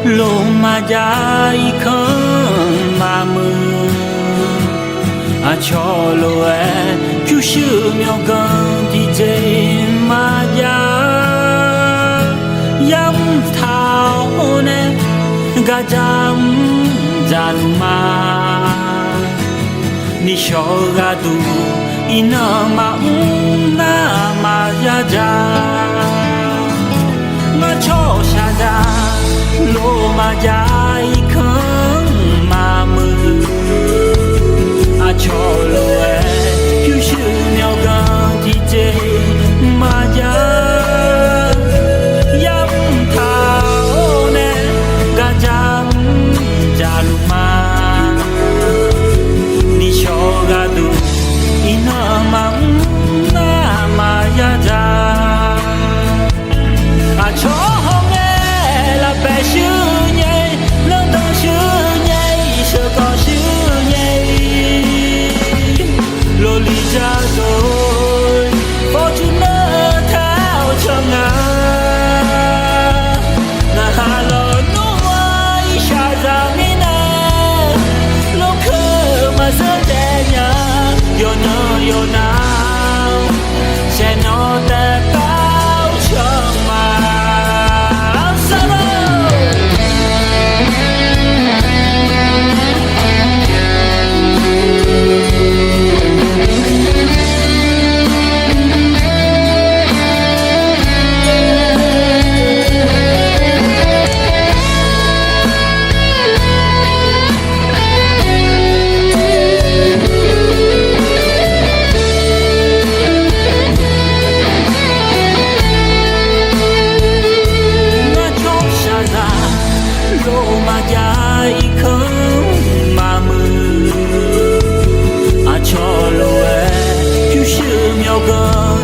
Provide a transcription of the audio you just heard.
lô mà dài không mà mưa cho lô chú sư miêu gần thì dễ mà ya yam thao nè gà jam jan ma ni cho gà du ina ma ya ja mà cho sa ra lô mà dài không mà mưa cho lô chú sư nhau gần thì dễ mà ya yam thao nè gà jam jaluma ni cho gà du ina ma ya ja cho hông nghe là bé sư nhây lớn đông sư nhây sợ có sư nhây lô ly ra rồi có chú nơ theo cho ngà là hà lò nuôi xa ra mi nè lô khơ mà sơ trẻ nhà yo nơ yo nào sẽ nó ta cao cho mà cho lô chú sư miêu gần